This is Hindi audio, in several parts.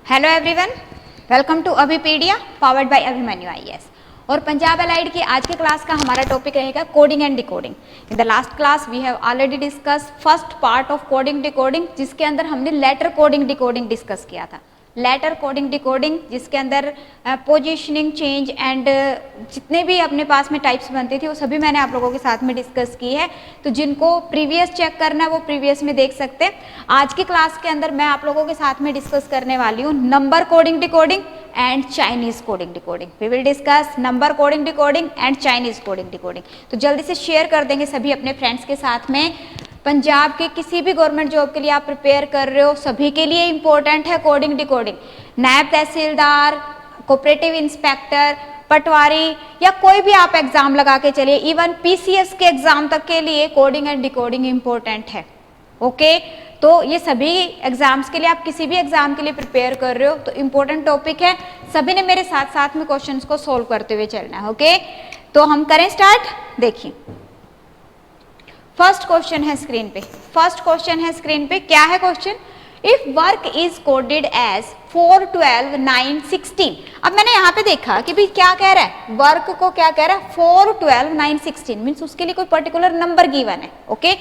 Hello everyone, welcome to Abhipedia powered by Abhimanyu IAS. और पंजाब अलाइड की आज के क्लास का हमारा टॉपिक रहेगा coding and decoding. In the last class we have already discuss first part of coding decoding, जिसके अंदर हमने लेटर कोडिंग डिकोडिंग डिस्कस किया था। लेटर कोडिंग डिकोडिंग जिसके अंदर पोजीशनिंग चेंज एंड जितने भी अपने पास में टाइप्स बनती थी वो सभी मैंने आप लोगों के साथ में डिस्कस की है। तो जिनको प्रीवियस चेक करना है वो प्रीवियस में देख सकते हैं। आज की क्लास के अंदर मैं आप लोगों के साथ में डिस्कस करने वाली हूँ number coding decoding and Chinese coding decoding. We will discuss number coding decoding and Chinese coding decoding. तो जल्दी से शेयर कर देंगे सभी अपने फ्रेंड्स के साथ में। पंजाब के किसी भी गवर्नमेंट जॉब के लिए आप प्रिपेयर कर रहे हो, सभी के लिए इंपॉर्टेंट है कोडिंग डिकोडिंग। नायब तहसीलदार, कोऑपरेटिव इंस्पेक्टर, पटवारी या कोई भी आप एग्जाम लगा के चलिए, इवन पीसीएस के एग्जाम तक के लिए कोडिंग एंड डिकोडिंग इंपॉर्टेंट है। ओके, तो ये सभी एग्जाम्स के लिए, आप किसी भी एग्जाम के लिए प्रिपेयर कर रहे हो तो इंपॉर्टेंट टॉपिक है। सभी ने मेरे साथ साथ में क्वेश्चंस को सोल्व करते हुए चलना है। ओके, तो हम करें स्टार्ट। देखिए फर्स्ट क्वेश्चन है स्क्रीन पे। फर्स्ट क्वेश्चन है स्क्रीन पे, क्या है question? If work is coded as 4, 12, 9, 16। अब मैंने यहाँ पे देखा कि भाई क्या कह रहा है, वर्क को क्या कह रहा है, 4, 12, 9, 16 मीन्स उसके लिए कोई पर्टिकुलर नंबर गिवन है। Okay,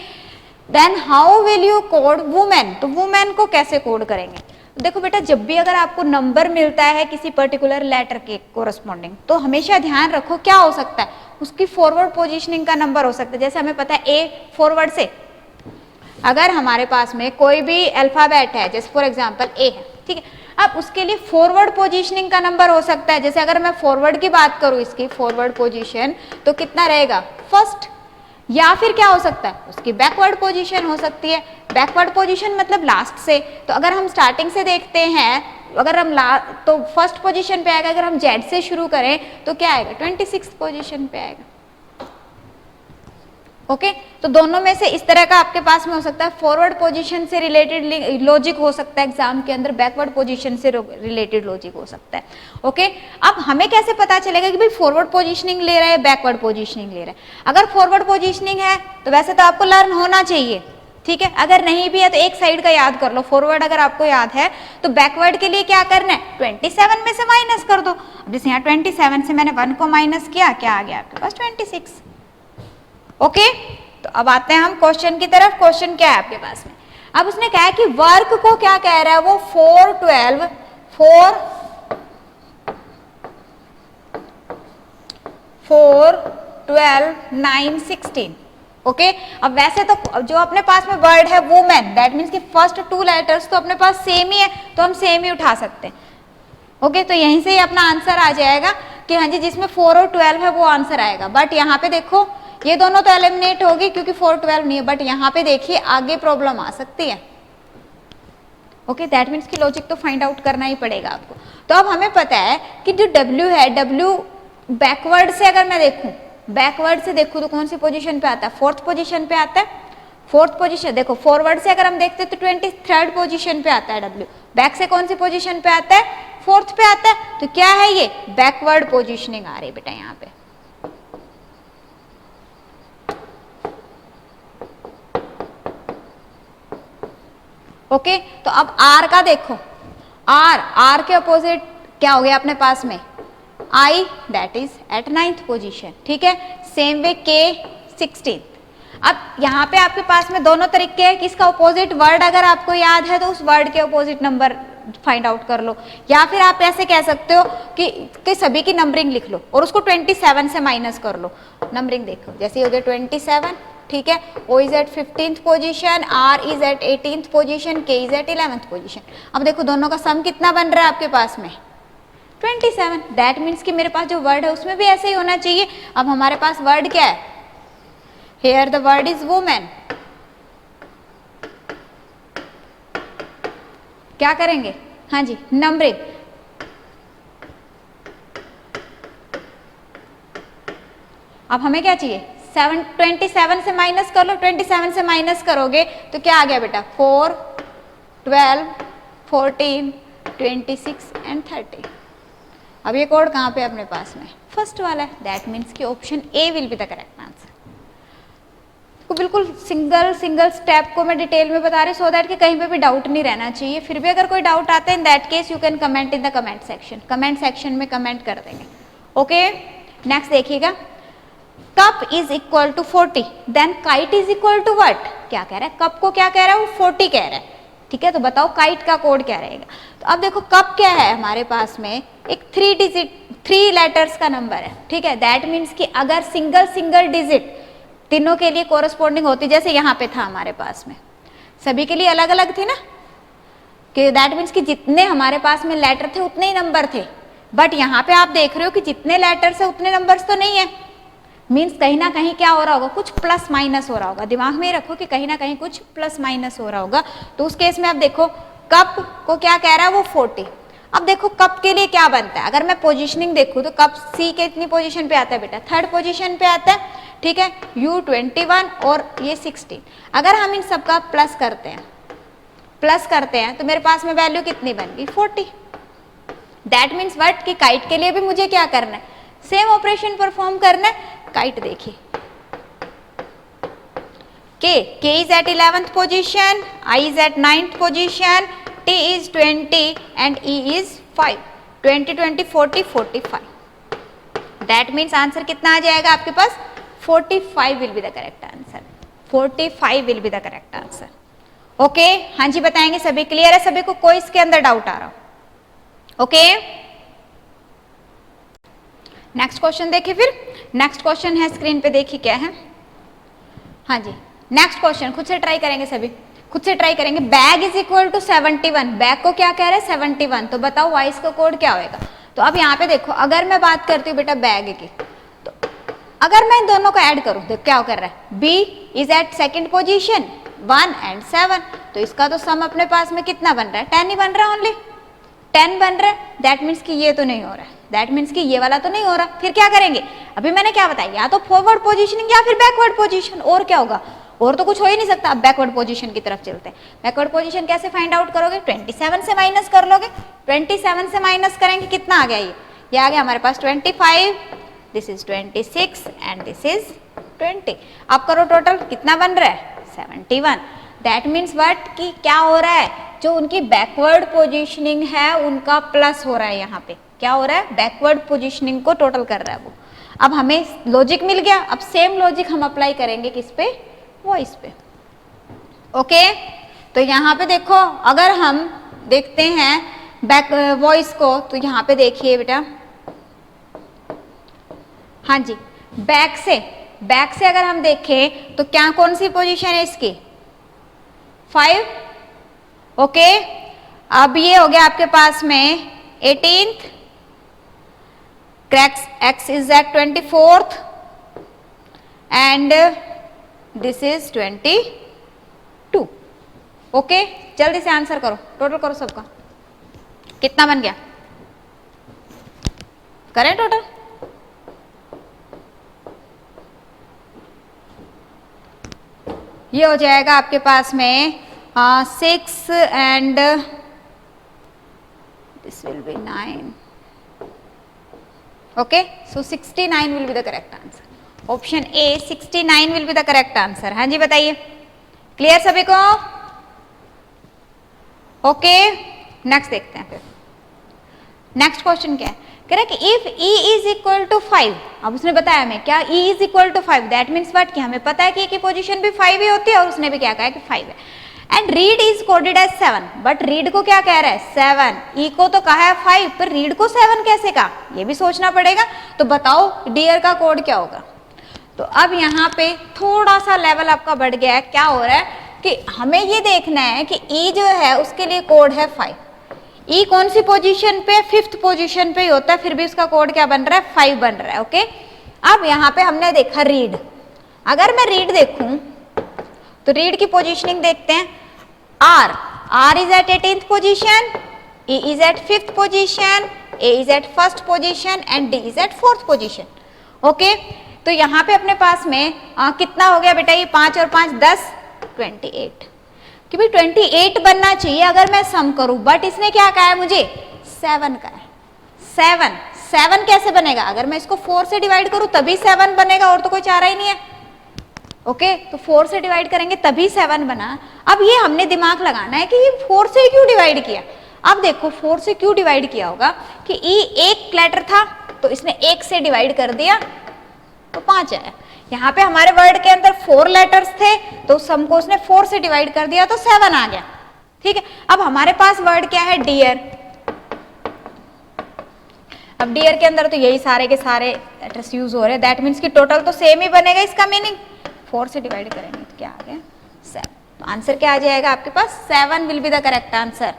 then how will you code women? तो वुमेन को कैसे कोड करेंगे? देखो बेटा, जब भी अगर आपको नंबर मिलता है किसी पर्टिकुलर लेटर के कोरस्पॉन्डिंग, तो हमेशा ध्यान रखो क्या हो सकता है, उसकी फॉरवर्ड पोजीशनिंग का नंबर हो सकता है। जैसे हमें पता है ए फॉरवर्ड से, अगर हमारे पास में कोई भी अल्फाबेट है, जैसे फॉर एग्जांपल ए है, ठीक है, अब उसके लिए फॉरवर्ड पोजीशनिंग का नंबर हो सकता है। जैसे अगर मैं फॉरवर्ड की बात करूं, इसकी फॉरवर्ड पोजीशन, तो कितना रहेगा, फर्स्ट। या फिर क्या हो सकता है, उसकी बैकवर्ड पोजीशन हो सकती है। बैकवर्ड पोजीशन मतलब लास्ट से। तो अगर हम स्टार्टिंग से देखते हैं, अगर हम तो फर्स्ट पोजीशन पे आएगा। अगर हम जेड से शुरू करें तो क्या आएगा, 26 पोजीशन पे आएगा। ओके, तो दोनों में से इस तरह का आपके पास में हो सकता है। फॉरवर्ड पोजीशन से रिलेटेड लॉजिक हो सकता है एग्जाम के अंदर, बैकवर्ड पोजीशन से रिलेटेड लॉजिक हो सकता है। ओके, अब हमें कैसे पता चलेगा कि भाई फॉरवर्ड पोजीशनिंग ले रहा है, बैकवर्ड पोजीशनिंग ले रहा है? अगर फॉरवर्ड पोजीशनिंग है तो वैसे तो आपको लर्न होना चाहिए, ठीक है। अगर नहीं भी है तो एक साइड का याद कर लो। फॉरवर्ड अगर आपको याद है तो बैकवर्ड के लिए क्या करना है, 27 में से माइनस कर दो। अब जैसे यहाँ 27 से मैंने 1 को माइनस किया, क्या आ गया आपके पास, 26। ओके, तो अब आते हैं हम क्वेश्चन की तरफ। क्वेश्चन क्या है आपके पास में? अब उसने कहा है कि वर्क को क्या कह रहा है वो, 4, 12, 9, 16। ओके, अब वैसे तो जो अपने पास में वर्ड है वुमेन, दैट मीन्स कि फर्स्ट 2 लेटर्स तो अपने पास सेम ही है, तो हम सेम ही उठा सकते हैं। ओके, तो यहीं से ही अपना आंसर आ जाएगा कि हाँ जी, जिसमें 4 और 12 है वो आंसर आएगा। बट यहाँ पे देखो, ये दोनों तो एलिमिनेट होगी क्योंकि 4, 12 नहीं है। बट यहाँ पे देखिए आगे प्रॉब्लम आ सकती है। ओके, दैट मीन्स कि लॉजिक तो फाइंड आउट करना ही पड़ेगा आपको। तो अब हमें पता है कि जो W है, W बैकवर्ड से अगर मैं देखूं, बैकवर्ड से देखूं तो कौन सी पोजीशन पे आता है, 4th पोजीशन पे आता है। 4th पोजीशन, देखो फॉरवर्ड से अगर हम देखते हैं तो 23rd पोजीशन पे आता है W। बैक से कौन सी पोजीशन पे आता है, 4th पे आता है। तो क्या है ये, बैकवर्ड पोजीशनिंग आ रही बेटा यहाँ पे। ओके, तो अब R का देखो, R के अपोजिट क्या हो गया अपने पास में, I, that is at 9th position, ठीक है। Same way K 16। अब यहाँ पे आपके पास में दोनों तरीके हैं कि इसका अपोजिट वर्ड अगर आपको याद है तो उस वर्ड के अपोजिट नंबर फाइंड आउट कर लो, या फिर आप ऐसे कह सकते हो कि सभी की नंबरिंग लिख लो और उसको 27 से माइनस कर लो। नंबरिंग देखो, जैसे हो गया 27, ठीक है। O is at 15th position, R is at 18th position, K is at 11th position. अब देखो दोनों का सम कितना बन रहा है आपके पास में, 27। दैट मीन्स कि मेरे पास जो वर्ड है उसमें भी ऐसे ही होना चाहिए। अब हमारे पास वर्ड क्या है, here the word is women. क्या करेंगे, हाँ जी, नंबरिंग। अब हमें क्या चाहिए, 27 से माइनस कर लो। 27 से माइनस करोगे तो क्या आ गया बेटा, 4, 12, 14, 26 एंड 30। अब ये कोड कहाँ पे अपने पास में, फर्स्ट वाला है। दैट मीन्स कि option A will be the correct answer. बिल्कुल सिंगल सिंगल स्टेप को मैं डिटेल में बता रही सो दैट कि कहीं पे भी डाउट नहीं रहना चाहिए। फिर भी अगर कोई डाउट आता है in that case you can comment in the comment section, comment section में कमेंट कर देंगे। ओके, नेक्स्ट देखिएगा, cup is equal to 40 then kite is equal to what, क्या कह रहा है, कप को क्या कह रहा है, वो 40 कह रहा है, ठीक है। तो बताओ काइट का कोड क्या रहेगा। तो अब देखो कप क्या है हमारे पास में एक 3 लेटर्स का नंबर है, ठीक है। दैट मीन्स कि अगर सिंगल सिंगल डिजिट तीनों के लिए कोरस्पॉन्डिंग होती, जैसे यहाँ पे था हमारे पास में सभी के लिए अलग अलग थी ना, कि दैट मीन्स कि जितने हमारे पास में लेटर थे उतने ही नंबर थे। बट यहाँ पे आप देख रहे हो कि जितने लेटर्स है उतने नंबर्स तो नहीं है, मीन्स कहीं ना कहीं क्या हो रहा होगा, कुछ प्लस माइनस हो रहा होगा। दिमाग में रखो कि कहीं ना कहीं कुछ प्लस माइनस हो रहा होगा। तो उस केस में आप देखो कप को क्या कह रहा है, वो 40। अब देखो कप के लिए क्या बनता है, अगर मैं पोजीशनिंग देखूं तो कप सी के इतनी पोजीशन पे आता है बेटा, 3rd पोजीशन पे आता है, ठीक है। U 21 और ये 16, अगर हम इन सबका प्लस करते हैं तो मेरे पास में वैल्यू कितनी बन गई, 40। दैट मीन्स व्हाट कि काइट के लिए भी मुझे क्या करना है, सेम ऑपरेशन परफॉर्म करना है। काइट देखिए K is at 11th position, I is at 9th position, T is 20 and E is 5, 20 20 40 45। That means answer कितना आ जाएगा आपके पास, 45 will be the correct answer, 45 will be the correct answer. Okay, हाँ जी बताएंगे, सभी क्लियर है, सभी को कोई इसके अंदर डाउट आ रहा हो। ओके, नेक्स्ट क्वेश्चन देखिए, फिर नेक्स्ट क्वेश्चन है स्क्रीन पे, देखिए क्या है। हाँ जी, नेक्स्ट क्वेश्चन खुद से ट्राई करेंगे, सभी खुद से ट्राई करेंगे। Bag is equal to 71, bag को क्या कह रहे हैं, 71। तो बताओ वाइस का कोड क्या होएगा। तो अब यहाँ पे देखो, अगर मैं बात करती हूँ बेटा बैग की, तो अगर मैं इन दोनों को ऐड करूँ, देखो क्या कर रहा है, B is at 2nd position, 1 and 7, तो इसका तो सम अपने पास में कितना बन रहा है, 10 ही बन रहा है, ओनली 10 बन रहा है। दैट मीन्स कि ये तो नहीं हो रहा है, दैट मीन्स कि ये वाला तो नहीं हो रहा। फिर क्या करेंगे, अभी मैंने क्या बताया, या तो फॉरवर्ड पोजीशनिंग या फिर बैकवर्ड पोजीशन, और क्या होगा, और तो कुछ हो ही नहीं सकता। अब बैकवर्ड पोजीशन की तरफ चलते हैं। बैकवर्ड पोजीशन कैसे फाइंड आउट करोगे, 27 से माइनस कर लोगे, 27 से माइनस करेंगे कितना आ गया, ये आ गया हमारे पास 25, this is 26 and this is 20। अब करो टोटल, कितना बन रहा है, 71। दैट मीन्स व्हाट कि क्या हो रहा है, जो उनकी बैकवर्ड पोजीशनिंग है उनका प्लस हो रहा है। यहाँ पे क्या हो रहा है, बैकवर्ड पोजीशनिंग को टोटल कर रहा है वो। अब हमें लॉजिक मिल गया, अब सेम लॉजिक हम अप्लाई करेंगे किस पे, वॉइस पे। ओके, तो यहाँ पे देखो, अगर हम देखते हैं बैक वॉइस को, तो यहाँ पे देखिए बेटा, हाँ जी, बैक से अगर हम देखें तो क्या कौन सी पोजीशन है इसकी, 5। ओके, अब ये हो गया आपके पास में 18th, X is at 24th and this is 22। Okay, जल्दी से आंसर करो, टोटल करो सबका, कितना बन गया, करें टोटल। ये हो जाएगा आपके पास में 6 and this will be 9। okay, so 69 will be the correct answer, option A 69 will be the correct answer। हाँ जी बताइए, क्लियर सभी को। ओके, नेक्स्ट देखते हैं। फिर नेक्स्ट क्वेश्चन क्या है, कह रहा है कि if E is equal to 5, अब उसने बताया हमें क्या, E is equal to 5, that means what कि हमें पता है कि E की पोजीशन भी 5 ही होती है, और उसने भी क्या कहा है कि 5 है। And read is coded as 7, but read को क्या कह रहा है, 7। E को तो कहा है 5, पर रीड को 7 कैसे कहा, ये भी सोचना पड़ेगा। तो बताओ डियर का कोड क्या होगा। तो अब यहाँ पे थोड़ा सा लेवल आपका बढ़ गया है, क्या हो रहा है कि हमें ये देखना है कि E जो है उसके लिए कोड है 5। E कौन सी पोजीशन पे, 5th पोजीशन पे ही होता है, फिर भी उसका कोड क्या बन रहा है, 5 बन रहा है। ओके, अब यहाँ पे हमने देखा रीड, अगर मैं रीड देखूं तो रीड की पोजीशनिंग देखते हैं। R is at 18th position, E is at 5th position, A is at 1st position and D is at 4th position। Okay, तो यहाँ पे अपने पास में कितना हो गया बेटा, ये 5 और 5 10, 28। कि भाई 28 बनना चाहिए अगर मैं सम करूं, बट इसने क्या कहा है मुझे, 7 का है। 7 कैसे बनेगा, अगर मैं इसको 4 से डिवाइड करूं तभी 7 बनेगा, और तो कोई चारा ही नहीं है। ओके तो 4 से डिवाइड करेंगे तभी 7 बना। अब ये हमने दिमाग लगाना है कि ये 4 से क्यों डिवाइड किया। अब देखो 4 से क्यों डिवाइड किया होगा कि ई एक लेटर था तो इसने 1 से डिवाइड कर दिया तो 5 आया। यहाँ पे हमारे वर्ड के अंदर 4 लेटर्स थे तो सम को उसने 4 से डिवाइड कर दिया तो 7 आ गया। ठीक है, अब हमारे पास वर्ड क्या है, डियर। अब डियर के अंदर तो यही सारे के सारे लेटर्स यूज हो रहे हैं, दैट मीन्स कि टोटल तो सेम ही बनेगा। इसका मीनिंग 4 से डिवाइड करेंगे तो क्या आ गया 7। तो आंसर क्या आ जाएगा आपके पास, 7 will be the correct answer.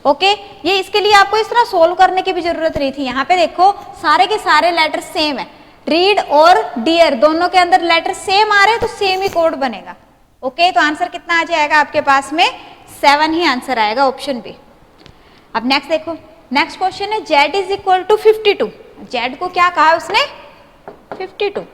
Okay, ये इसके लिए आपको इस तरह सोल्व करने की भी जरूरत नहीं थी। यहाँ पे देखो सारे के सारे लेटर सेम है, रीड और डियर दोनों के अंदर लेटर सेम आ रहे हैं तो सेम ही कोड बनेगा। ओके, तो आंसर कितना आ जाएगा आपके पास में, 7 ही आंसर आएगा, ऑप्शन बी। अब नेक्स्ट देखो, नेक्स्ट क्वेश्चन है z is equal to 52। z को क्या कहा उसने, 52।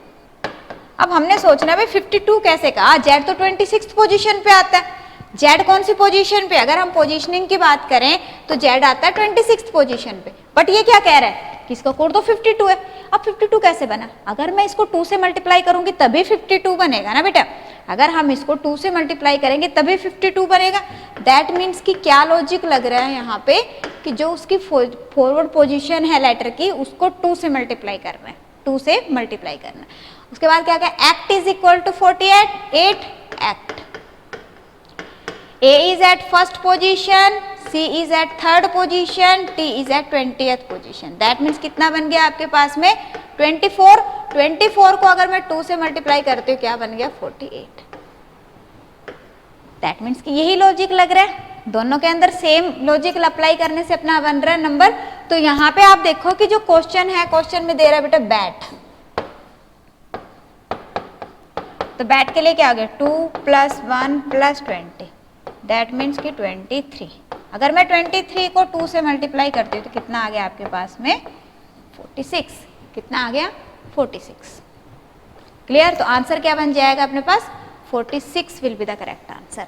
अब हमने सोचना है भाई 52 कैसे कहा, z तो 26th पोजीशन पे आता है। z कौन सी पोजीशन पे, अगर हम पोजीशनिंग की बात करें तो z आता है 26th पोजीशन पे, बट ये क्या कह रहा है कि इसका कोड तो 52 है। अब 52 कैसे बना, अगर मैं इसको 2 से मल्टीप्लाई करूंगी तभी 52 बनेगा ना बेटा। अगर हम इसको 2 से मल्टीप्लाई करेंगे तभी 52 बनेगा। दैट मीन्स कि क्या लॉजिक लग रहा है यहाँ पे कि जो उसकी फॉरवर्ड पोजीशन है लेटर की उसको 2 से मल्टीप्लाई करना है, 2 से मल्टीप्लाई करना है। उसके बाद क्या क्या, act is equal to 48, 8 act. A is at first position, C is at third position, T is at 20th position. That means कितना बन गया आपके पास में 24। 24 को अगर मैं 2 से मल्टीप्लाई करती हूँ क्या बन गया 48। That means कि यही लॉजिक लग रहा है, दोनों के अंदर सेम लॉजिक अप्लाई करने से अपना बन रहा है नंबर। तो यहाँ पे आप देखो कि जो क्वेश्चन है, क्वेश्चन में दे रहा है बेटा बैट, तो बैट के लिए क्या हो गया 2 + 1 + 20, दैट मीन्स कि 23। अगर मैं 23 को 2 से मल्टीप्लाई करती हूँ तो कितना आ गया आपके पास में 46। कितना आ गया 46। क्लियर, तो आंसर क्या बन जाएगा अपने पास 46 will be the correct answer.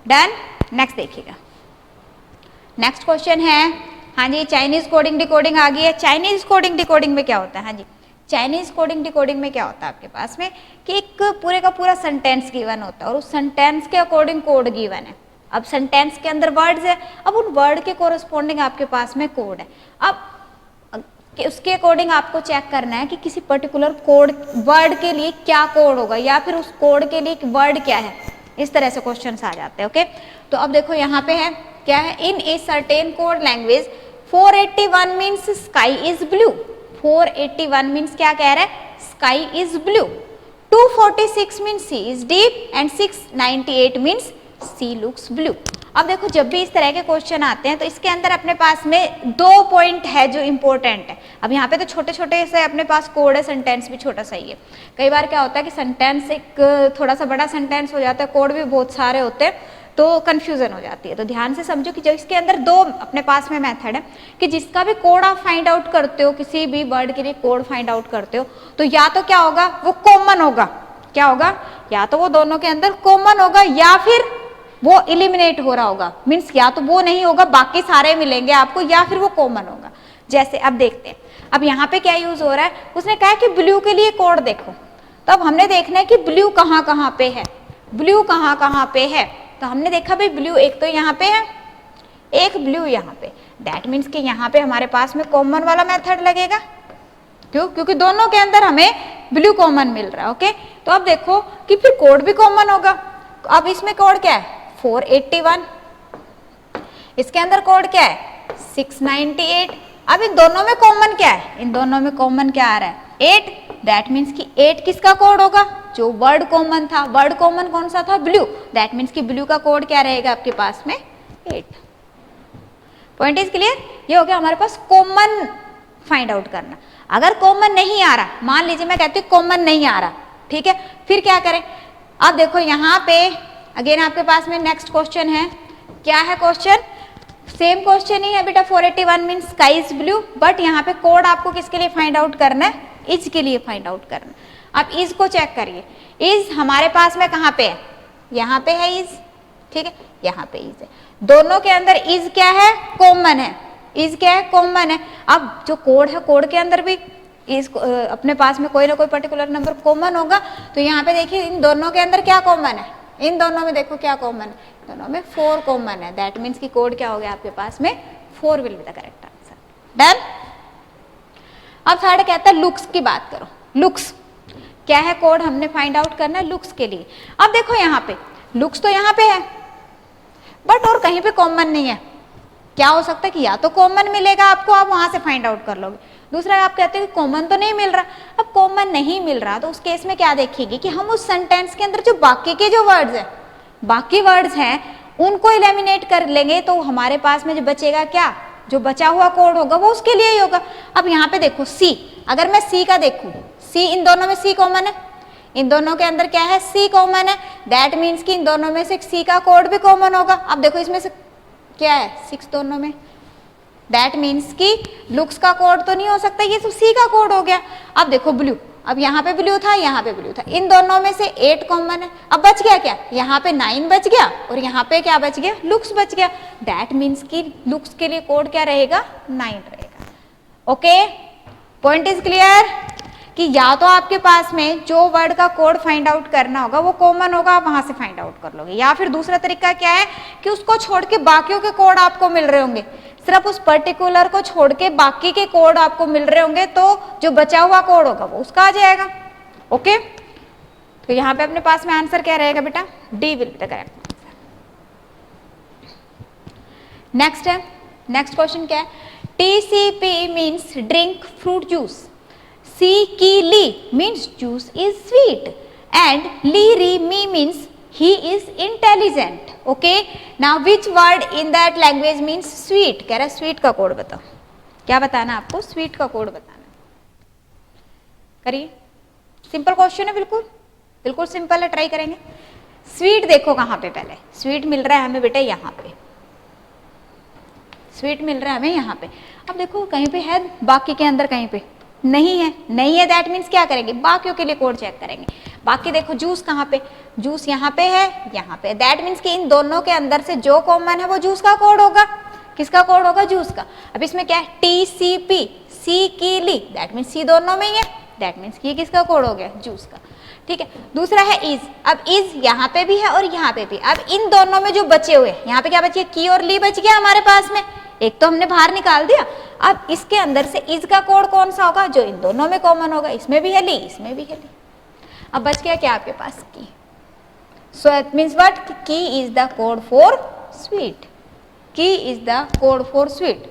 Done. Next देखिएगा, नेक्स्ट क्वेश्चन है, हाँ जी चाइनीज कोडिंग डिकोडिंग आ गई है। चाइनीज कोडिंग डिकोडिंग में क्या होता है, हाँ जी चाइनीज कोडिंग डिकोडिंग में क्या होता है आपके पास में कि एक पूरे का पूरा सेंटेंस गिवन होता है और उस सेंटेंस के अकॉर्डिंग कोड गिवन है। अब सेंटेंस के अंदर वर्ड्स है, अब उन वर्ड के कोरस्पॉन्डिंग आपके पास में कोड है। अब उसके अकॉर्डिंग आपको चेक करना है कि किसी पर्टिकुलर कोड वर्ड के लिए क्या कोड होगा या फिर उस कोड के लिए वर्ड क्या है। इस तरह से क्वेश्चन आ जाते हैं। ओके, तो अब देखो यहाँ पे है क्या है, in a certain code language 481 means sky is blue. 481 means क्या कह रहा है, sky is blue. 246 means sea is deep and 698 means sea looks blue. अब देखो जब भी इस तरह के क्वेश्चन आते हैं तो इसके अंदर अपने पास में 2 पॉइंट है जो इंपॉर्टेंट है। अब यहाँ पे तो छोटे छोटे से अपने पास कोड है, सेंटेंस भी छोटा सा ही है। कई बार क्या होता है कि सेंटेंस एक थोड़ा सा बड़ा सेंटेंस हो जाता है, कोड भी बहुत सारे होते हैं तो कंफ्यूजन हो जाती है। तो ध्यान से समझो कि जो इसके अंदर 2 अपने पास में मेथड है कि जिसका भी कोड आप फाइंड आउट करते हो, किसी भी वर्ड के लिए कोड फाइंड आउट करते हो तो या तो क्या होगा वो कॉमन होगा, क्या होगा, या तो वो दोनों के अंदर कॉमन होगा या फिर वो इलिमिनेट हो रहा होगा। मीन्स या तो वो नहीं होगा बाकी सारे मिलेंगे आपको या फिर वो कॉमन होगा। जैसे अब देखते हैं, अब यहाँ पे क्या यूज हो रहा है, उसने कहा कि ब्लू के लिए कोड देखो, तो अब हमने देखना है कि ब्लू कहाँ कहाँ पे है, ब्लू कहाँ कहाँ पे है। तो हमने देखा भाई ब्लू एक तो यहाँ पे है, एक ब्लू यहाँ पे, दैट मीन्स कि यहाँ पे हमारे पास में कॉमन वाला मेथड लगेगा। क्यों, क्योंकि दोनों के अंदर हमें ब्लू कॉमन मिल रहा है। ओके, तो अब देखो कि फिर कोड भी कॉमन होगा। अब इसमें कोड क्या है 481, इसके अंदर कोड क्या है 698। अब इन दोनों में कॉमन क्या है, इन दोनों में कॉमन क्या आ रहा है 8, दैट मीन्स कि 8 किसका कोड होगा, जो वर्ड कॉमन था। वर्ड कॉमन कौन सा था, ब्लू, दैट मीन्स कि ब्लू का कोड क्या रहेगा आपके पास में 8। पॉइंट इज क्लियर, ये हो गया हमारे पास कॉमन फाइंड आउट करना। अगर कॉमन नहीं आ रहा, मान लीजिए मैं कहती हूँ कॉमन नहीं आ रहा, ठीक है, फिर क्या करें। अब देखो यहाँ पे अगेन आपके पास में नेक्स्ट क्वेश्चन है, क्या है क्वेश्चन, सेम क्वेश्चन ही है बेटा 481 means sky is blue, but यहाँ पे कोड आपको किसके लिए फाइंड आउट करना है, इज के लिए फाइंड आउट करना है। अब इज को चेक करिए, इज हमारे पास में कहाँ पे है, यहाँ पे है इज, ठीक है, यहाँ पे इज है। दोनों के अंदर इज क्या है, कॉमन है, इज क्या है, कॉमन है। अब जो कोड है कोड के अंदर भी अपने पास में कोई ना कोई पर्टिकुलर नंबर कॉमन होगा, तो यहाँ पे देखिए इन दोनों के अंदर क्या कॉमन है, इन दोनों में देखो क्या कॉमन है, दोनों में 4 कॉमन है। दैट मीन्स की कोड क्या हो गया आपके पास में 4 will be the correct answer. Done. अब थर्ड कहता है लुक्स की बात करो। लुक्स क्या है, कोड हमने फाइंड आउट करना है लुक्स के लिए। अब देखो यहाँ पे लुक्स तो यहाँ पे है बट और कहीं पे कॉमन नहीं है। क्या हो सकता है कि या तो कॉमन मिलेगा आपको, आप वहां से फाइंड आउट कर लोगे, दूसरा आप कहते हो कि कॉमन तो नहीं मिल रहा। अब कॉमन नहीं मिल रहा तो उस केस में क्या देखेगी कि हम उस सेंटेंस के अंदर जो बाकी के जो वर्ड्स है, बाकी वर्ड्स हैं उनको एलिमिनेट कर लेंगे, तो हमारे पास में जो बचेगा क्या, जो बचा हुआ कोड होगा वो उसके लिए ही होगा। अब यहाँ पे देखो सी, अगर मैं सी का देखूं, सी इन दोनों में सी कॉमन है, इन दोनों के अंदर क्या है सी कॉमन है। दैट मीन्स कि इन दोनों में से सी का कोड भी कॉमन होगा। अब देखो इसमें से क्या है 6 दोनों में, दैट मीन्स कि लुक्स का कोड तो नहीं हो सकता, ये तो सी का कोड हो गया। अब देखो ब्लू, अब यहाँ पे ब्लू था, यहाँ पे ब्लू था, इन दोनों में से 8 कॉमन है। अब बच गया क्या, यहाँ पे 9 बच गया और यहाँ पे क्या बच गया, लुक्स बच गया। दैट मीन्स कि लुक्स के लिए कोड क्या रहेगा 9 रहेगा। ओके, पॉइंट इज क्लियर कि या तो आपके पास में जो वर्ड का कोड फाइंड आउट करना होगा वो कॉमन होगा, आप वहां से फाइंड आउट कर लोगे, या फिर दूसरा तरीका क्या है कि उसको छोड़ के बाकियों के कोड आपको मिल रहे होंगे, सिर्फ उस पर्टिकुलर को छोड़ के बाकी के कोड आपको मिल रहे होंगे, तो जो बचा हुआ कोड होगा वो उसका आ जाएगा। ओके, तो यहाँ पे अपने पास में आंसर क्या रहेगा बेटा, D will be the correct answer. Next है, नेक्स्ट क्वेश्चन क्या है, TCP means drink fruit juice, सी की ली means juice is sweet and ली री मी means he is intelligent. Okay, now which word in that language means sweet? कह रहा है sweet का कोड बताओ, क्या बताना आपको, sweet का कोड बताना। करिए, सिंपल क्वेश्चन है, बिल्कुल बिल्कुल सिंपल है, ट्राई करेंगे। स्वीट देखो कहाँ पे, पहले स्वीट मिल रहा है हमें बेटा यहाँ पे, स्वीट मिल रहा है हमें यहाँ पे। अब देखो कहीं पे है, बाकी के अंदर कहीं पे नहीं है, नहीं है, दैट मीन्स क्या करेंगे, बाकियों के लिए कोड चेक करेंगे। बाकी देखो जूस कहाँ पे, जूस यहाँ पे है, यहाँ पे, दैट मीन्स कि इन दोनों के अंदर से जो कॉमन है वो जूस का कोड होगा। किसका कोड होगा, जूस का। अब इसमें क्या है, टी सी पी, सी की ली, दैट मीन्स सी दोनों में ही है, दैट मीन्स कि किसका कोड हो गया, जूस का। ठीक है, दूसरा है इज, अब इज यहाँ पे भी है और यहाँ पे भी। अब इन दोनों में जो बचे हुए, यहाँ पे क्या बचे, की और ली बच गया हमारे पास में, एक तो हमने बाहर निकाल दिया। अब इसके अंदर से इज का कोड कौन सा होगा, जो इन दोनों में कॉमन होगा, इसमें भी है ली, इसमें भी है ली। अब बच गया क्या आपके पास, की। सो इट मीन्स व्हाट, की is the code for sweet, की is the code for sweet.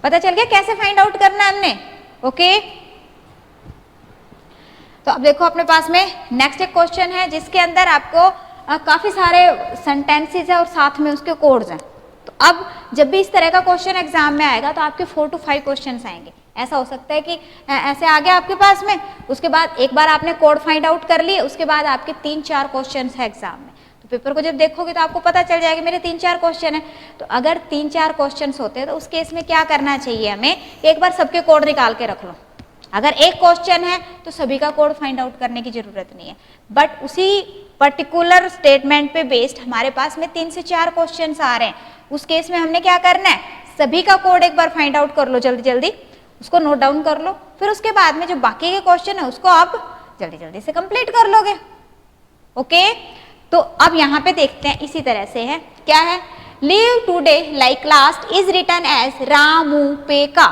पता चल गया कैसे फाइंड आउट करना है हमने। ओके, तो अब देखो अपने पास में नेक्स्ट एक क्वेश्चन है जिसके अंदर आपको काफी सारे सेंटेंसेस है और साथ में उसके कोड्स हैं। तो अब जब भी इस तरह का क्वेश्चन एग्जाम में आएगा तो आपके 4 to 5 क्वेश्चंस आएंगे। ऐसा हो सकता है कि ऐसे आ गया आपके पास में, उसके बाद एक बार आपने कोड फाइंड आउट कर लिए, उसके बाद आपके 3-4 क्वेश्चंस है एग्जाम में। तो पेपर को जब देखोगे तो आपको पता चल जाएगा मेरे 3-4 क्वेश्चन है। तो अगर 3-4 क्वेश्चंस होते हैं तो उस केस में क्या करना चाहिए, हमें एक बार सबके कोड निकाल के रख लो। अगर एक क्वेश्चन है तो सभी का कोड फाइंड आउट करने की जरूरत नहीं है, बट उसी पर्टिकुलर स्टेटमेंट पे बेस्ड हमारे पास में 3 से 4 क्वेश्चंस आ रहे हैं, उस केस में हमने क्या करना है, सभी का कोड एक बार फाइंड आउट कर लो, जल्दी जल्दी उसको नोट डाउन कर लो, फिर उसके बाद में जो बाकी के क्वेश्चन है उसको आप जल्दी जल्दी से कंप्लीट कर लोगे। ओके, तो अब यहाँ पे देखते हैं, इसी तरह से है, क्या है, leave today like last is written as रामू पे का,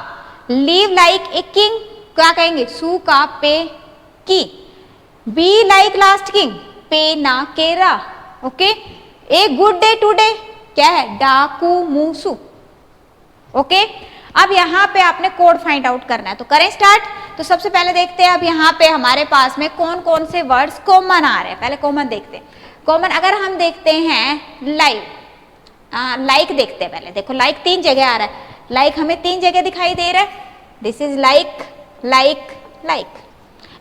लीव लाइक ए किंग क्या कहेंगे, सू का पे की, बी लाइक लास्ट किंग, पे ना केरा। Okay, a good day today क्या है, डाकू मूसू। ओके, अब यहाँ पे आपने कोड फाइंड आउट करना है, तो करें स्टार्ट। तो सबसे पहले देखते हैं अब यहाँ पे हमारे पास में कौन कौन से वर्ड्स कॉमन आ रहे हैं। पहले कॉमन देखते हैं। कॉमन अगर हम देखते हैं लाइक, लाइक देखते हैं पहले। देखो लाइक 3 जगह आ रहा है, लाइक हमें 3 जगह दिखाई दे रहा है, this is like like like,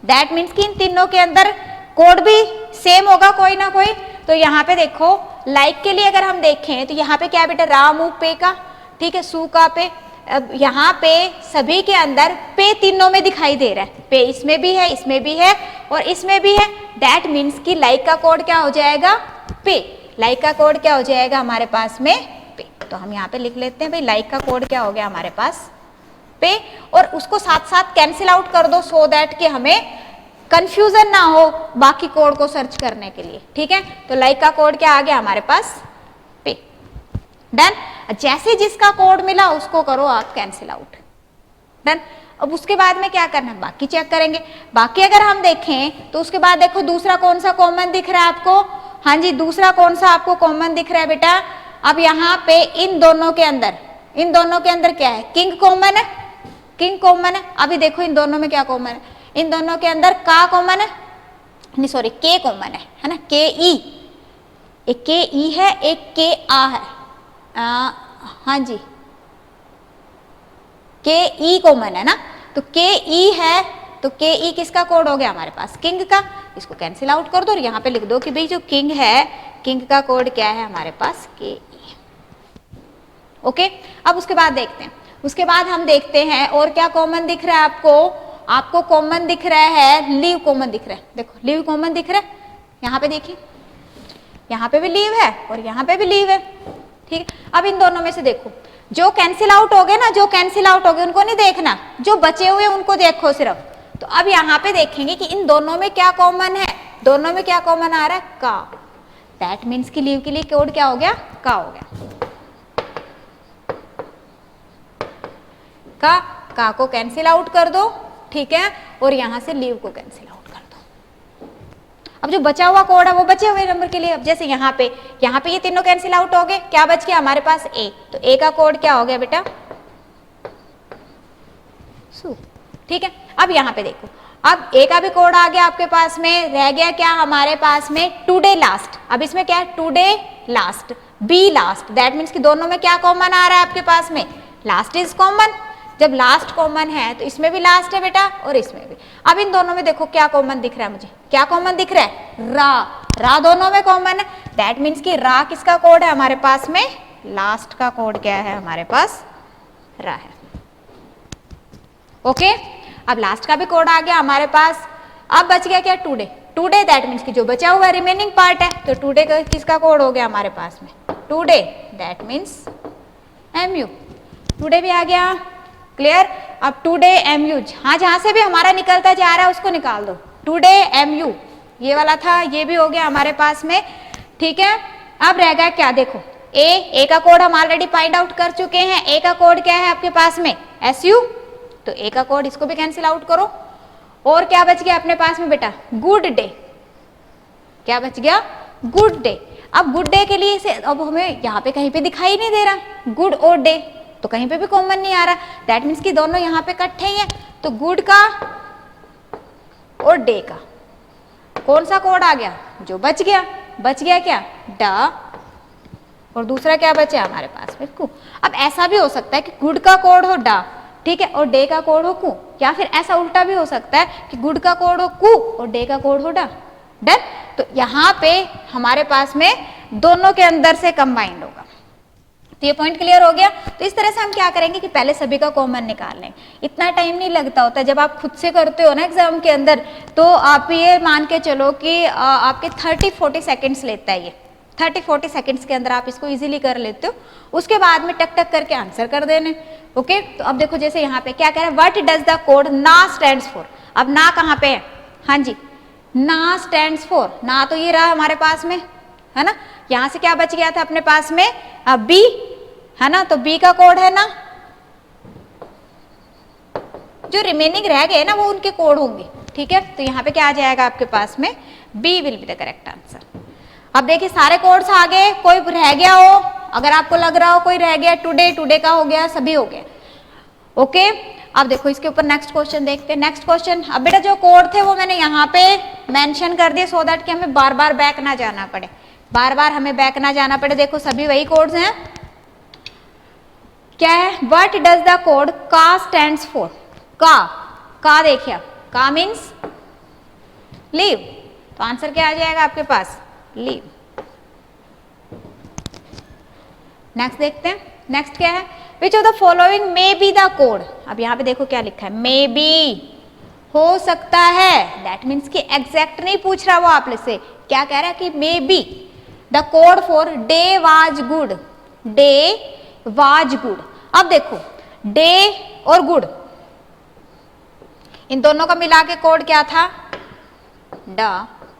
that means कि इन तीनों के अंदर कोड भी सेम होगा कोई ना कोई। तो यहाँ पे देखो लाइक के लिए अगर हम देखें तो यहाँ पे क्या है बेटा, रामू पे का, ठीक है, सू का पे। अब यहाँ पे सभी के अंदर पे तीनों में दिखाई दे रहा है, पे इसमें भी है, इसमें भी है और इसमें भी है, दैट मीन्स कि लाइक का कोड क्या हो जाएगा, पे। लाइक का कोड क्या हो जाएगा हमारे पास में, पे। तो हम यहाँ पे लिख लेते हैं भाई, लाइक का कोड क्या हो गया हमारे पास, पे, और उसको साथ साथ कैंसिल आउट कर दो सो दैट कि हमें कंफ्यूजन ना हो बाकी कोड को सर्च करने के लिए, ठीक है। तो लाइक का कोड क्या आ गया हमारे पास, पे। डन। जैसे जिसका कोड मिला उसको करो आप कैंसिल आउट। डन। अब उसके बाद में क्या करना है, बाकी चेक करेंगे। बाकी अगर हम देखें तो उसके बाद देखो दूसरा कौन सा कॉमन दिख रहा है आपको, हाँ जी दूसरा कौन सा आपको कॉमन दिख रहा है बेटा। अब यहाँ पे इन दोनों के अंदर क्या है, किंग कॉमन है, किंग कॉमन है। अभी देखो इन दोनों में क्या कॉमन है, इन दोनों के अंदर का कॉमन है, नहीं सॉरी के कॉमन है ना, के ई, एक के ई है एक के आ है, हाँ जी के ई कॉमन है ना, तो के ई है, तो के ई किसका कोड हो गया हमारे पास, किंग का। इसको कैंसिल आउट कर दो और यहाँ पे लिख दो कि भाई जो किंग है, किंग का कोड क्या है हमारे पास, के ई। ओके। अब उसके बाद देखते हैं, उसके बाद हम देखते हैं और क्या कॉमन दिख रहा है आपको कॉमन दिख रहा है, लीव कॉमन दिख रहा है। देखो लीव कॉमन दिख रहा है, यहाँ पे देखिए, यहाँ पे भी लीव है और यहाँ पे भी लीव है, ठीक है। अब इन दोनों में से देखो जो कैंसिल आउट हो गए ना, जो कैंसिल आउट हो गए उनको नहीं देखना, जो बचे हुए उनको देखो सिर्फ। तो अब यहाँ पे देखेंगे कि इन दोनों में क्या कॉमन है, दोनों में क्या कॉमन आ रहा है, का। दैट मीन्स कि लीव के लिए कोड क्या हो गया, का हो गया। का को कैंसिल आउट कर दो, ठीक है, और यहां से लीव को कैंसिल आउट कर दो। अब जो बचा हुआ कोड है वो बचे हुए नंबर के लिए, अब जैसे यहाँ पे ये तीनों कैंसिल आउट हो गए, क्या बच गया हमारे पास, ए। तो ए का कोड क्या हो गया बेटा, सु, ठीक है। अब यहाँ पे देखो, अब ए का भी कोड आ गया आपके पास में, रह गया क्या हमारे पास में, टुडे लास्ट। अब इसमें क्या है, today last, B last. That means कि दोनों में क्या कॉमन आ रहा है आपके पास में, लास्ट इज कॉमन। जब लास्ट कॉमन है तो इसमें भी लास्ट है बेटा और इसमें भी। अब इन दोनों में देखो क्या कॉमन दिख रहा है मुझे, क्या कॉमन दिख रहा है, रा दोनों में कॉमन है। दैट मीन्स कि रा किसका कोड है हमारे पास में, लास्ट का कोड क्या है हमारे पास, रा है। ओके। अब लास्ट का भी कोड आ गया हमारे पास। अब बच गया क्या, टुडे। टुडे दैट मीन्स कि जो बचा हुआ रिमेनिंग पार्ट है, तो टुडे का किसका कोड हो गया हमारे पास में, today. That means MU, today भी आ गया, क्लियर। अब टुडे एमयू, हाँ जहां से भी हमारा निकलता जा रहा है उसको निकाल दो, टुडे एमयू ये वाला था, ये भी हो गया हमारे पास में, ठीक है। अब रह गया क्या, देखो ए का कोड हम ऑलरेडी फाइंड आउट कर चुके हैं। ए का कोड क्या है आपके पास में, एस यू, तो ए का कोड इसको भी कैंसिल आउट करो। और क्या बच गया अपने पास में बेटा, गुड डे। क्या बच गया, गुड डे। अब गुड डे के लिए अब हमें यहाँ पे कहीं पे दिखाई नहीं दे रहा, गुड और डे तो कहीं पे भी कॉमन नहीं आ रहा। दैट मीन्स कि दोनों यहाँ पे इकट्ठे ही हैं, तो गुड का और डे का कौन सा कोड आ गया, जो बच गया क्या, डा, और दूसरा क्या बचा हमारे पास में, कु। अब ऐसा भी हो सकता है कि गुड का कोड हो डा, ठीक है, और डे का कोड हो कु, या फिर ऐसा उल्टा भी हो सकता है कि गुड का कोड हो कु और डे का कोड हो डा। डन। तो यहाँ पे हमारे पास में दोनों के अंदर से कंबाइंड होगा। तो ये पॉइंट क्लियर हो गया। तो इस तरह से हम क्या करेंगे कि पहले सभी का कॉमन निकाल लें। इतना टाइम नहीं लगता होता, जब आप खुद से करते हो ना एग्जाम के अंदर, तो आप ये मान के चलो कि आपके 30-40 सेकेंड्स लेता है ये, 30-40 सेकेंड्स के अंदर आप इसको इजीली कर लेते हो। उसके बाद में टक टक करके आंसर कर देने। ओके। तो अब देखो जैसे यहाँ पे क्या कह रहा है, व्हाट डज द कोड ना स्टैंड्स फॉर। अब ना कहाँ पे है, हाँ जी ना स्टैंड्स फॉर, ना तो ये रहा हमारे पास में, है ना। यहाँ से क्या बच गया था अपने पास में, बी, है ना, तो बी का कोड है ना, जो रिमेनिंग रह गए ना वो उनके कोड होंगे, ठीक है। तो यहाँ पे क्या आ जाएगा आपके पास में, B will be the correct answer. अब देखिए सारे कोड्स आ गए, कोई रह गया हो, अगर आपको लग रहा हो कोई रह गया, टुडे का हो गया, सभी हो गए। ओके। अब देखो इसके ऊपर नेक्स्ट क्वेश्चन देखते हैं। नेक्स्ट क्वेश्चन, अब बेटा जो कोड थे वो मैंने यहाँ पे मेंशन कर दिए सो दैट कि हमें बार बार बैक ना जाना पड़े, बार बार हमें बैक ना जाना पड़े। देखो सभी वही कोड्स हैं। क्या है, व्हाट डज द कोड का स्टैंड्स फॉर। का देखिए, का मीन्स लीव, तो आंसर क्या आ जाएगा आपके पास, लीव। नेक्स्ट देखते हैं। नेक्स्ट क्या है, विच of the following may be the code. अब यहाँ पे देखो क्या लिखा है, मे बी, हो सकता है। दैट मीन्स कि एग्जैक्ट नहीं पूछ रहा वो आप से, क्या कह रहा है कि may be the code for day was good, day was good. अब देखो डे और गुड, इन दोनों का मिला के कोड क्या था, डा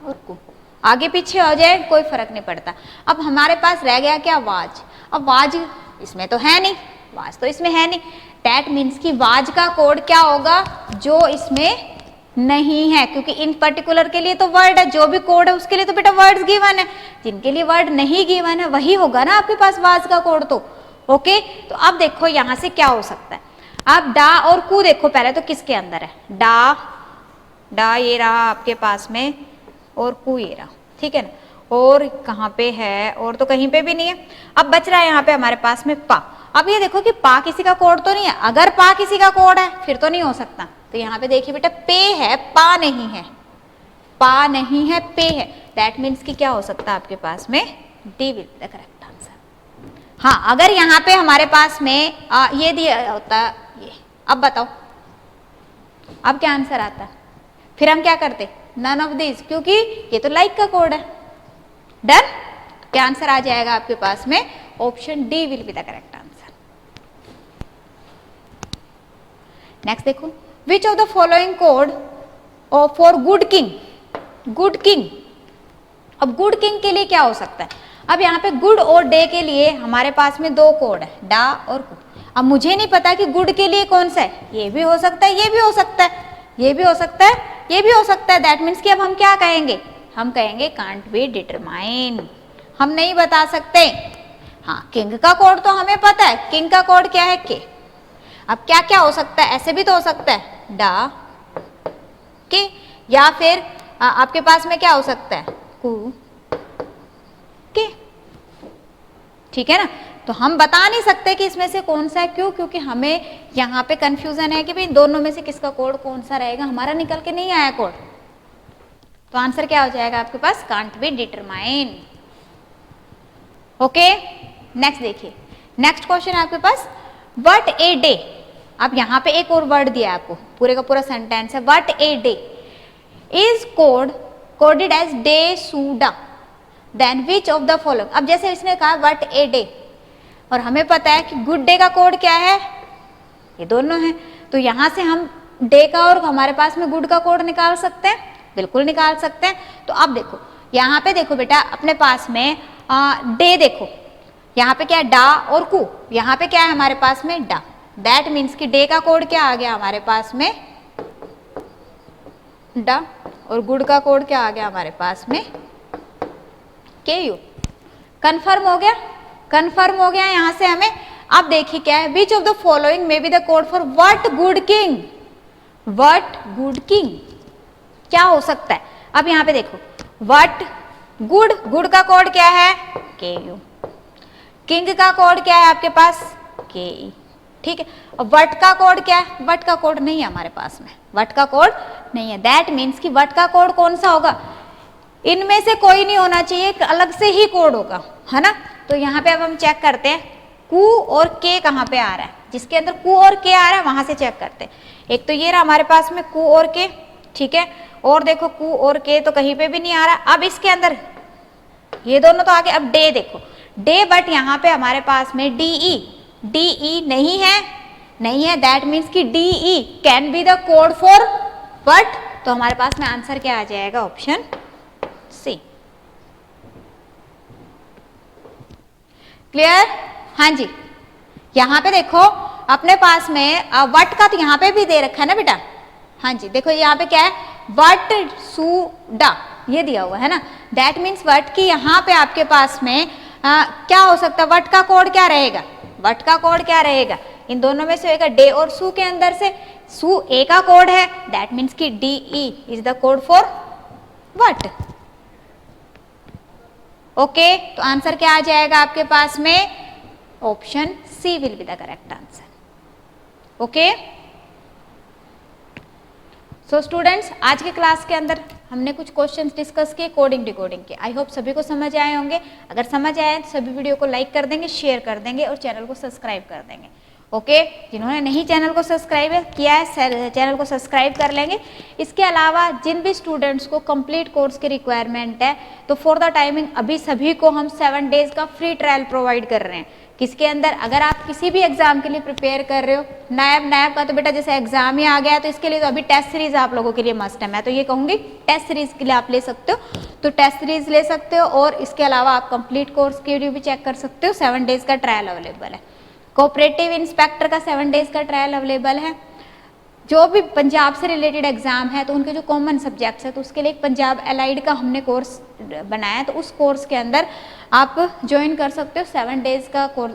और कु। आगे पीछे हो जाए कोई फर्क नहीं पड़ता। अब हमारे पास रह गया क्या, वाज। अब वाज इसमें तो है नहीं, वाज तो इसमें है नहीं, दैट मीन्स कि वाज का कोड क्या होगा, जो इसमें नहीं है, क्योंकि इन पर्टिकुलर के लिए तो वर्ड है, जो भी कोड है उसके लिए तो बेटा वर्ड्स गिवन है, जिनके लिए वर्ड नहीं गिवन है वही होगा ना आपके पास वाज का कोड। तो ओके, तो अब देखो यहां से क्या हो सकता है। अब डा और कु देखो पहले तो किसके अंदर है, डा, डा ये रहा आपके पास में और कु ये रहा, ठीक है ना, और कहाँ पे है, और तो कहीं पे भी नहीं है। अब बच रहा है यहाँ पे हमारे पास में पा। अब ये देखो कि पा किसी का कोड तो नहीं है, अगर पा किसी का कोड है फिर तो नहीं हो सकता। तो यहाँ पे देखिए बेटा पे है, पा नहीं है, पा नहीं है, पे है, दैट मीन्स कि क्या हो सकता है आपके पास में, D will the correct answer. हाँ, अगर यहाँ पे हमारे पास में ये दिया होता ये, अब बताओ अब क्या आंसर आता, फिर हम क्या करते, नन ऑफ दिस, क्योंकि ये तो लाइक का कोड है। डन, क्या आंसर आ जाएगा आपके पास में, option D will be the correct answer. Next देखो, which of the following code for good king, good king. अब गुड किंग के लिए क्या हो सकता है, अब यहाँ पे गुड और डे के लिए हमारे पास में दो कोड है, डा और कु। अब मुझे नहीं पता कि गुड के लिए कौन सा है, ये भी हो सकता है, ये भी हो सकता है, ये भी हो सकता है, ये भी हो सकता है, दैट मीन्स कि अब हम क्या कहेंगे, हम कहेंगे कांट बी डिटरमाइन, हम नहीं बता सकते। हाँ, किंग का कोड तो हमें पता है, किंग का कोड क्या है, के। अब क्या क्या हो सकता है, ऐसे भी तो हो सकता है, डा के, या फिर आपके पास में क्या हो सकता है, कु के, ठीक है ना। तो हम बता नहीं सकते कि इसमें से कौन सा है, क्यों, क्योंकि हमें यहाँ पे कंफ्यूजन है कि भाई दोनों में से किसका कोड कौन सा रहेगा, हमारा निकल के नहीं आया कोड। तो आंसर क्या हो जाएगा आपके पास, can't be determine. Okay, next देखिए, नेक्स्ट क्वेश्चन है आपके पास, व्हाट ए डे। अब यहाँ पे एक और वर्ड दिया है आपको, पूरे का पूरा सेंटेंस है, what a day is coded as day सूडा, then which of the following. अब जैसे इसने कहा व्हाट ए डे, और हमें पता है कि गुड डे का कोड क्या है, ये दोनों है, तो यहां से हम डे का और हमारे पास में गुड का कोड निकाल सकते हैं, बिल्कुल निकाल सकते हैं। तो अब देखो यहाँ पे देखो बेटा अपने पास में डे देखो, यहाँ पे क्या है, डा और कु, यहाँ पे क्या है हमारे पास में, डा, दैट मीन्स कि डे का कोड क्या आ गया हमारे पास में, डा, और गुड का कोड क्या आ गया हमारे पास में, के यू। कंफर्म हो गया, कंफर्म हो गया यहाँ से हमें। अब देखिए क्या है, विच of the following may be the code for what good king, what good king क्या हो सकता है। अब यहाँ पे देखो व्हाट गुड, गुड का कोड क्या है, के यू, किंग का कोड क्या है आपके पास, के ई, ठीक है। अब वट का कोड क्या है, वट का कोड नहीं है हमारे पास में, वट का कोड नहीं है, दैट मीन्स कि वट का कोड कौन सा होगा, इनमें से कोई नहीं होना चाहिए, एक अलग से ही कोड होगा, है ना। तो यहाँ पे अब हम चेक करते हैं कु और के कहाँ पे आ रहा है, जिसके अंदर कु और के आ रहा है वहां से चेक करते हैं। एक तो ये रहा हमारे पास में कु और के, ठीक है, और देखो कु और के तो कहीं पे भी नहीं आ रहा। अब इसके अंदर ये दोनों तो आगे, अब डे देखो, डे, बट यहाँ पे हमारे पास में डीई, डीई नहीं है, नहीं है, दैट मीन्स कि DE can be the code for what. तो हमारे पास में आंसर क्या आ जाएगा, ऑप्शन सी। क्लियर, हाँ जी। यहाँ पे देखो अपने पास में वट का तो यहाँ पे भी दे रखा है ना बेटा, हाँ जी, देखो यहाँ पे क्या है, वट सुडा ये दिया हुआ है ना, दैट मीन्स वट की यहाँ पे आपके पास में क्या हो सकता है, वट का कोड क्या रहेगा, वट का कोड क्या रहेगा, इन दोनों में से होगा डे और सू के अंदर से सू ए का कोड है, दैट मीन्स कि D E is the code for what. Okay, तो आंसर क्या आ जाएगा आपके पास में, option C will be the correct answer. Okay, so students आज के क्लास के अंदर हमने कुछ क्वेश्चंस डिस्कस किए कोडिंग डिकोडिंग के। आई होप सभी को समझ आए होंगे। अगर समझ आए तो सभी वीडियो को लाइक कर देंगे, शेयर कर देंगे और चैनल को सब्सक्राइब कर देंगे। ओके, जिन्होंने नहीं चैनल को सब्सक्राइब किया है चैनल को सब्सक्राइब कर लेंगे। इसके अलावा जिन भी स्टूडेंट्स को कंप्लीट कोर्स की रिक्वायरमेंट है तो फॉर द टाइमिंग अभी सभी को हम 7 डेज का फ्री ट्रायल प्रोवाइड कर रहे हैं। किसके अंदर, अगर आप किसी भी एग्जाम के लिए प्रिपेयर कर रहे हो, नायब का तो बेटा जैसे एग्जाम ही आ गया तो इसके लिए तो अभी टेस्ट सीरीज आप लोगों के लिए मस्ट है। मैं तो ये कहूँगी टेस्ट सीरीज के लिए आप ले सकते हो, तो टेस्ट सीरीज ले सकते हो। और इसके अलावा आप कंप्लीट कोर्स के लिए भी चेक कर सकते हो, 7 डेज का ट्रायल अवेलेबल है। कोऑपरेटिव इंस्पेक्टर का 7 डेज का ट्रायल अवेलेबल है। जो भी पंजाब से रिलेटेड एग्जाम है तो उनके जो कॉमन सब्जेक्ट्स है तो उसके लिए एक पंजाब एलाइड का हमने कोर्स बनाया, तो उस कोर्स के अंदर आप ज्वाइन कर सकते हो। 7 डेज का कोर्स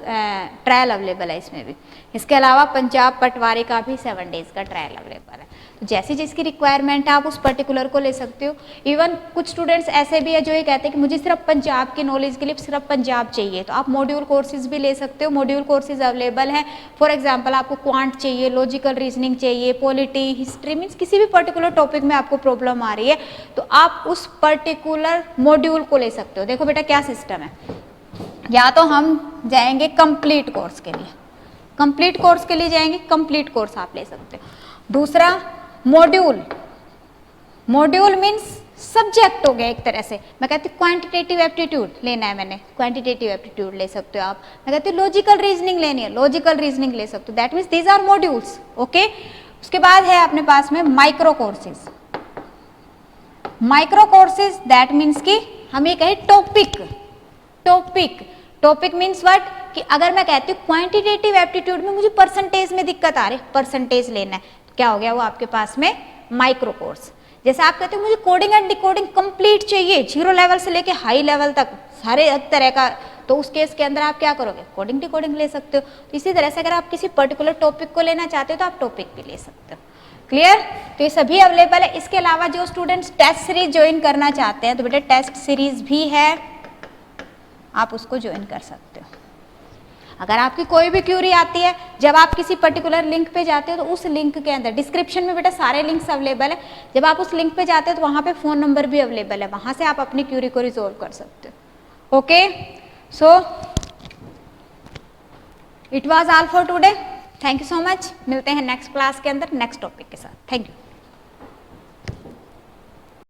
ट्रायल अवेलेबल है इसमें भी। इसके अलावा पंजाब पटवारी का भी 7 डेज का ट्रायल अवेलेबल है। तो जैसी जिसकी रिक्वायरमेंट है आप उस पर्टिकुलर को ले सकते हो। इवन कुछ स्टूडेंट्स ऐसे भी है जो ये कहते हैं कि मुझे सिर्फ पंजाब की नॉलेज के लिए सिर्फ पंजाब चाहिए, तो आप मॉड्यूल कोर्सेज भी ले सकते हो। मॉड्यूल कोर्सेज अवेलेबल हैं। फॉर एग्जांपल आपको क्वांट चाहिए, लॉजिकल रीजनिंग चाहिए, पॉलिटी, हिस्ट्री, मीन्स किसी भी पर्टिकुलर टॉपिक में आपको प्रॉब्लम आ रही है तो आप उस पर्टिकुलर मॉड्यूल को ले सकते हो। देखो बेटा क्या सिस्टम है, या तो हम जाएंगे कंप्लीट कोर्स के लिए, कंप्लीट कोर्स के लिए जाएंगे, कंप्लीट कोर्स आप ले सकते हो। दूसरा मॉड्यूल, मॉड्यूल मीन्स सब्जेक्ट हो गया एक तरह से। मैं कहती हूँ क्वांटिटेटिव एप्टीट्यूड लेना है मैंने, क्वांटिटेटिव एप्टीट्यूड ले सकते हो आप। मैं कहती हूँ लॉजिकल रीजनिंग लेनी है, लॉजिकल रीजनिंग ले सकते हो। That means these are modules, okay. उसके बाद है अपने पास में micro courses. Micro courses that means कि हम ये कहें टॉपिक, टॉपिक मीन्स व्हाट, कि अगर मैं कहती हूँ क्वांटिटेटिव एप्टीट्यूड में मुझे परसेंटेज में दिक्कत आ रही है, परसेंटेज लेना है, क्या हो गया वो आपके पास में माइक्रो कोर्स। जैसे आप कहते हो मुझे कोडिंग एंड डिकोडिंग कंप्लीट चाहिए, 0 लेवल से लेके हाई लेवल तक सारे तरह का, तो उस केस के अंदर आप क्या करोगे, कोडिंग डिकोडिंग ले सकते हो। तो इसी तरह से अगर आप किसी पर्टिकुलर टॉपिक को लेना चाहते हो तो आप टॉपिक भी ले सकते हो। क्लियर, तो ये सभी अवेलेबल है। इसके अलावा जो स्टूडेंट्स टेस्ट सीरीज ज्वाइन करना चाहते हैं तो बेटा टेस्ट सीरीज भी है, आप उसको ज्वाइन कर सकते हो। अगर आपकी कोई भी क्यूरी आती है, जब आप किसी पर्टिकुलर लिंक पे जाते हो तो उस लिंक के अंदर डिस्क्रिप्शन में बेटा सारे लिंक्स अवेलेबल है। जब आप उस लिंक पे जाते हो तो वहाँ पे फ़ोन नंबर भी अवेलेबल है, वहाँ से आप अपनी क्यूरी को रिजोल्व कर सकते हो। Okay, so it was all for today. Thank you so much. मिलते हैं नेक्स्ट क्लास के अंदर नेक्स्ट टॉपिक के साथ। Thank you.